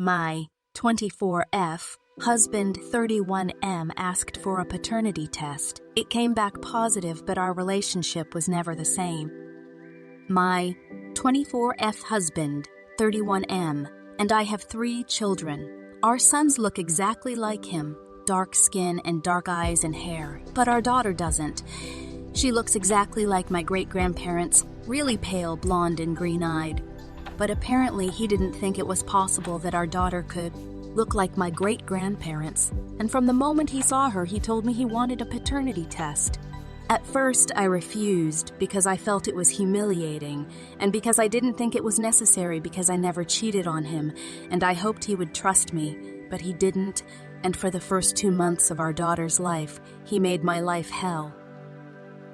My 24F husband 31M asked for a paternity test. It came back positive, but our relationship was never the same. My 24F husband 31M and I have 3 children. Our sons look exactly like him, dark skin and dark eyes and hair, but our daughter doesn't. She looks exactly like my great-grandparents, really pale, blonde, and green-eyed. But apparently he didn't think it was possible that our daughter could look like my great-grandparents, and from the moment he saw her, he told me he wanted a paternity test. At first, I refused because I felt it was humiliating, and because I didn't think it was necessary because I never cheated on him, and I hoped he would trust me, but he didn't, and for the first 2 months of our daughter's life, he made my life hell.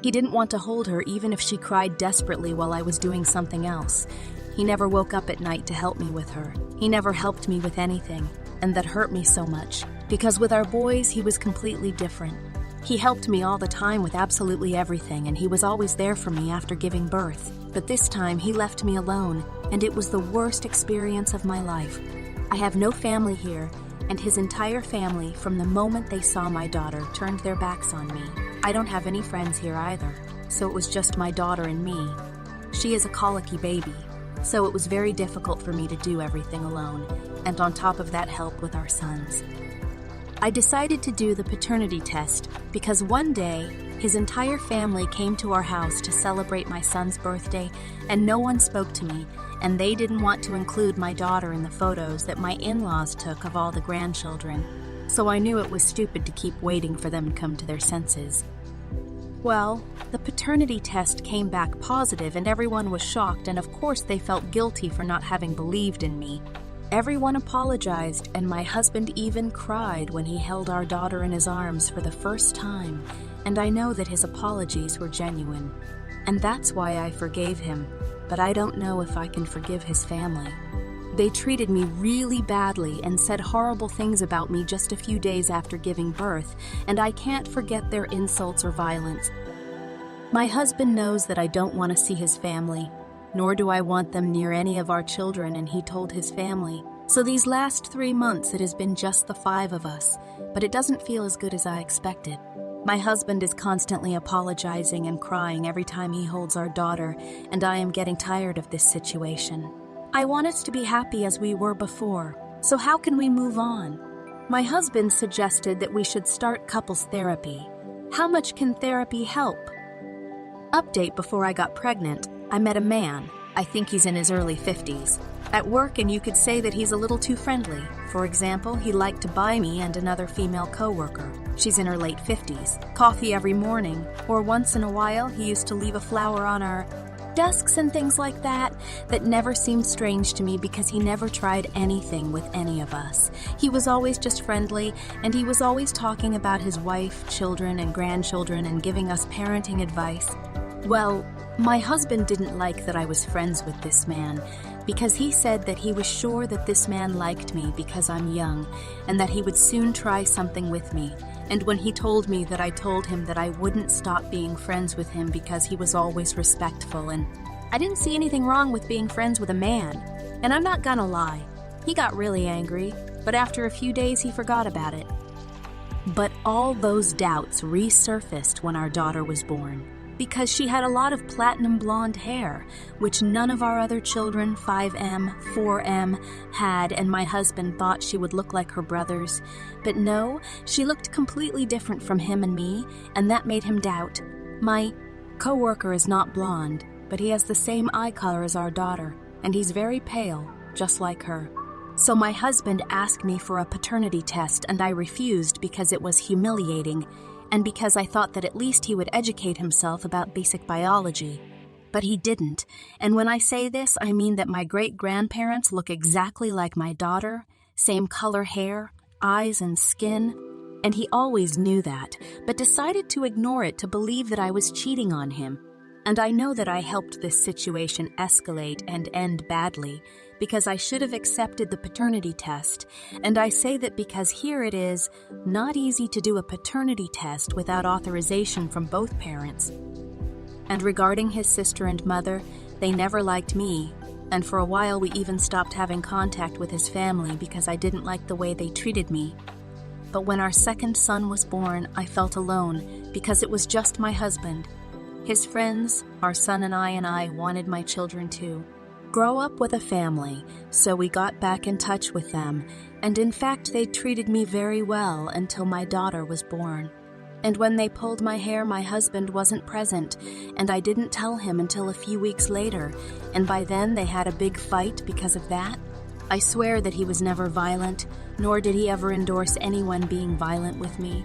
He didn't want to hold her even if she cried desperately while I was doing something else. He never woke up at night to help me with her. He never helped me with anything, and that hurt me so much, because with our boys, he was completely different. He helped me all the time with absolutely everything, and he was always there for me after giving birth. But this time, he left me alone, and it was the worst experience of my life. I have no family here, and his entire family, from the moment they saw my daughter, turned their backs on me. I don't have any friends here either, so it was just my daughter and me. She is a colicky baby, so it was very difficult for me to do everything alone, and on top of that, help with our sons. I decided to do the paternity test because one day, his entire family came to our house to celebrate my son's birthday, and no one spoke to me, and they didn't want to include my daughter in the photos that my in-laws took of all the grandchildren, so I knew it was stupid to keep waiting for them to come to their senses. Well, the paternity test came back positive and everyone was shocked, and of course they felt guilty for not having believed in me. Everyone apologized, and my husband even cried when he held our daughter in his arms for the first time, and I know that his apologies were genuine. And that's why I forgave him, but I don't know if I can forgive his family. They treated me really badly and said horrible things about me just a few days after giving birth, and I can't forget their insults or violence. My husband knows that I don't want to see his family, nor do I want them near any of our children, and he told his family. So these last 3 months it has been just the 5 of us, but it doesn't feel as good as I expected. My husband is constantly apologizing and crying every time he holds our daughter, and I am getting tired of this situation. I want us to be happy as we were before, so how can we move on? My husband suggested that we should start couples therapy. How much can therapy help? Update: before I got pregnant, I met a man. I think he's in his early 50s. At work, and you could say that he's a little too friendly. For example, he liked to buy me and another female coworker, she's in her late 50s, coffee every morning, or once in a while he used to leave a flower on our desks and things like that never seemed strange to me because he never tried anything with any of us. He was always just friendly, and he was always talking about his wife, children, and grandchildren and giving us parenting advice. Well, my husband didn't like that I was friends with this man because he said that he was sure that this man liked me because I'm young and that he would soon try something with me. And when he told me that, I told him that I wouldn't stop being friends with him because he was always respectful, and I didn't see anything wrong with being friends with a man. And I'm not gonna lie, he got really angry, but after a few days he forgot about it. But all those doubts resurfaced when our daughter was born, because she had a lot of platinum blonde hair, which none of our other children, 5M, 4M, had, and my husband thought she would look like her brothers. But no, she looked completely different from him and me, and that made him doubt. My coworker is not blonde, but he has the same eye color as our daughter, and he's very pale, just like her. So my husband asked me for a paternity test, and I refused because it was humiliating, and because I thought that at least he would educate himself about basic biology. But he didn't, and when I say this, I mean that my great-grandparents look exactly like my daughter, same color hair, eyes and skin, and he always knew that, but decided to ignore it to believe that I was cheating on him. And I know that I helped this situation escalate and end badly, because I should have accepted the paternity test, and I say that because here it is not easy to do a paternity test without authorization from both parents. And regarding his sister and mother, they never liked me, and for a while we even stopped having contact with his family because I didn't like the way they treated me. But when our second son was born, I felt alone because it was just my husband. His friends, our son and I wanted my children to grow up with a family, so we got back in touch with them, and in fact they treated me very well until my daughter was born. And when they pulled my hair, my husband wasn't present, and I didn't tell him until a few weeks later, and by then they had a big fight because of that. I swear that he was never violent, nor did he ever endorse anyone being violent with me.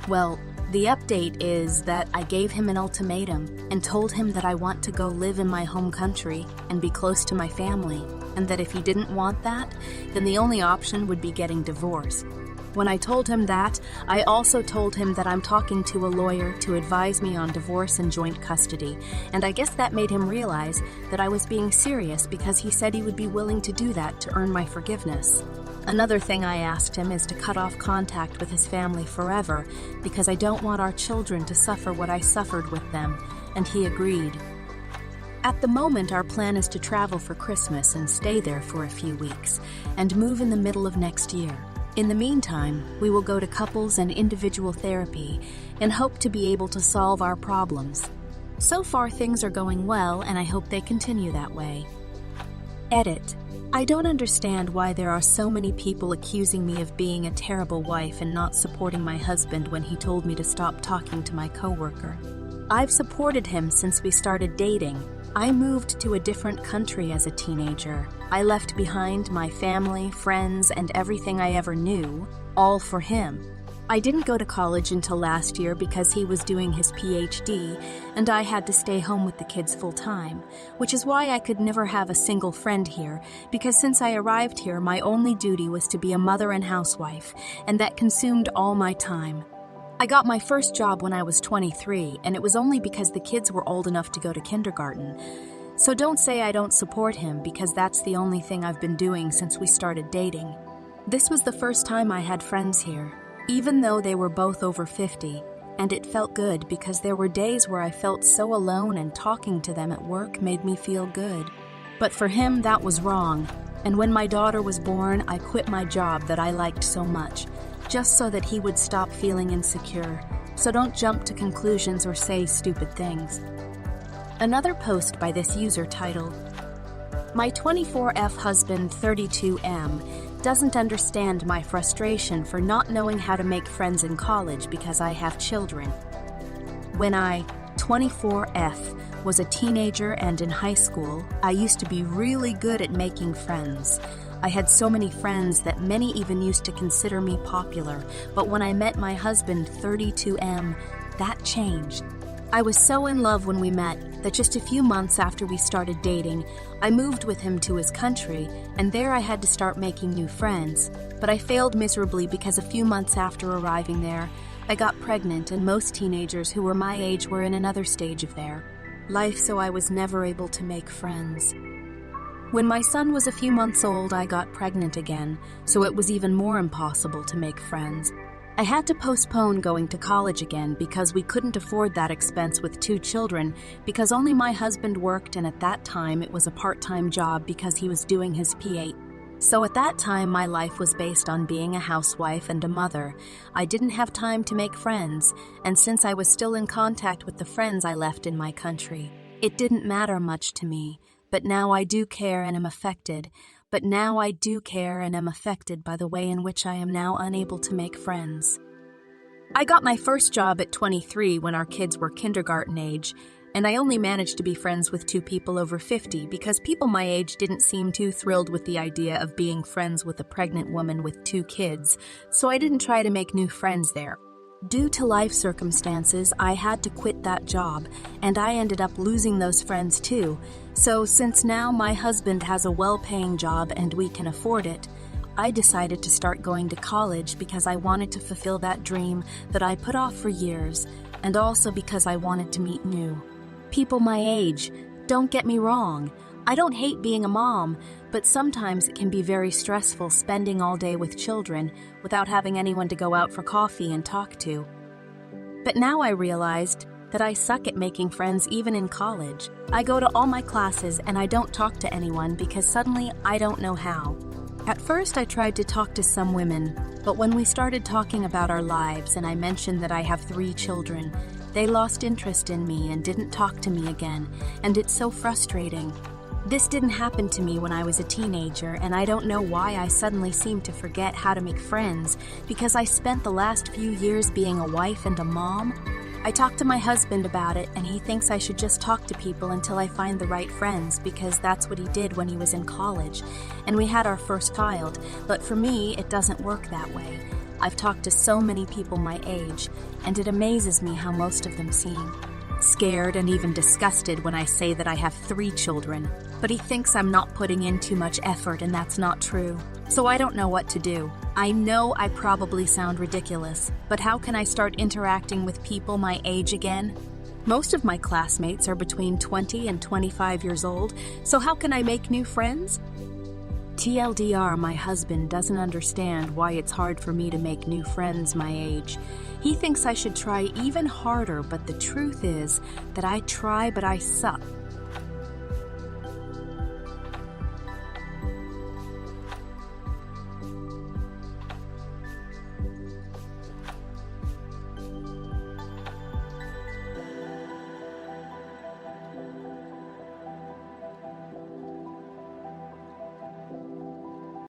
Well, the update is that I gave him an ultimatum and told him that I want to go live in my home country and be close to my family, and that if he didn't want that, then the only option would be getting divorced. When I told him that, I also told him that I'm talking to a lawyer to advise me on divorce and joint custody, and I guess that made him realize that I was being serious because he said he would be willing to do that to earn my forgiveness. Another thing I asked him is to cut off contact with his family forever because I don't want our children to suffer what I suffered with them, and he agreed. At the moment, our plan is to travel for Christmas and stay there for a few weeks, and move in the middle of next year. In the meantime, we will go to couples and individual therapy and hope to be able to solve our problems. So far, things are going well, and I hope they continue that way. Edit. I don't understand why there are so many people accusing me of being a terrible wife and not supporting my husband when he told me to stop talking to my coworker. I've supported him since we started dating. I moved to a different country as a teenager. I left behind my family, friends, and everything I ever knew, all for him. I didn't go to college until last year because he was doing his PhD, and I had to stay home with the kids full time, which is why I could never have a single friend here, because since I arrived here, my only duty was to be a mother and housewife, and that consumed all my time. I got my first job when I was 23, and it was only because the kids were old enough to go to kindergarten. So don't say I don't support him, because that's the only thing I've been doing since we started dating. This was the first time I had friends here, even though they were both over 50, and it felt good because there were days where I felt so alone and talking to them at work made me feel good. But for him, that was wrong, and when my daughter was born, I quit my job that I liked so much, just so that he would stop feeling insecure. So don't jump to conclusions or say stupid things. Another post by this user titled, "My 24F husband 32M doesn't understand my frustration for not knowing how to make friends in college because I have children. When I, 24F, was a teenager and in high school, I used to be really good at making friends. I had so many friends that many even used to consider me popular, but when I met my husband 32M, that changed. I was so in love when we met that just a few months after we started dating, I moved with him to his country, and there I had to start making new friends. But I failed miserably because a few months after arriving there, I got pregnant, and most teenagers who were my age were in another stage of their life, so I was never able to make friends. When my son was a few months old, I got pregnant again, so it was even more impossible to make friends. I had to postpone going to college again because we couldn't afford that expense with 2 children because only my husband worked, and at that time it was a part-time job because he was doing his P8. So at that time my life was based on being a housewife and a mother. I didn't have time to make friends, and since I was still in contact with the friends I left in my country, it didn't matter much to me. But now I do care and am affected. By the way in which I am now unable to make friends. I got my first job at 23 when our kids were kindergarten age, and I only managed to be friends with 2 people over 50 because people my age didn't seem too thrilled with the idea of being friends with a pregnant woman with 2 kids, so I didn't try to make new friends there. Due to life circumstances, I had to quit that job, and I ended up losing those friends too. So since now my husband has a well-paying job and we can afford it, I decided to start going to college because I wanted to fulfill that dream that I put off for years, and also because I wanted to meet new people my age. Don't get me wrong, I don't hate being a mom, but sometimes it can be very stressful spending all day with children without having anyone to go out for coffee and talk to. But now I realized that I suck at making friends even in college. I go to all my classes and I don't talk to anyone because suddenly I don't know how. At first I tried to talk to some women, but when we started talking about our lives and I mentioned that I have 3 children, they lost interest in me and didn't talk to me again, and it's so frustrating. This didn't happen to me when I was a teenager, and I don't know why I suddenly seem to forget how to make friends because I spent the last few years being a wife and a mom. I talked to my husband about it, and he thinks I should just talk to people until I find the right friends because that's what he did when he was in college, and we had our first child, but for me, it doesn't work that way. I've talked to so many people my age, and it amazes me how most of them seem scared and even disgusted when I say that I have 3 children, but he thinks I'm not putting in too much effort, and that's not true. So I don't know what to do. I know I probably sound ridiculous, but how can I start interacting with people my age again? Most of my classmates are between 20 and 25 years old, so how can I make new friends? TLDR, my husband doesn't understand why it's hard for me to make new friends my age. He thinks I should try even harder, but the truth is that I try, but I suck.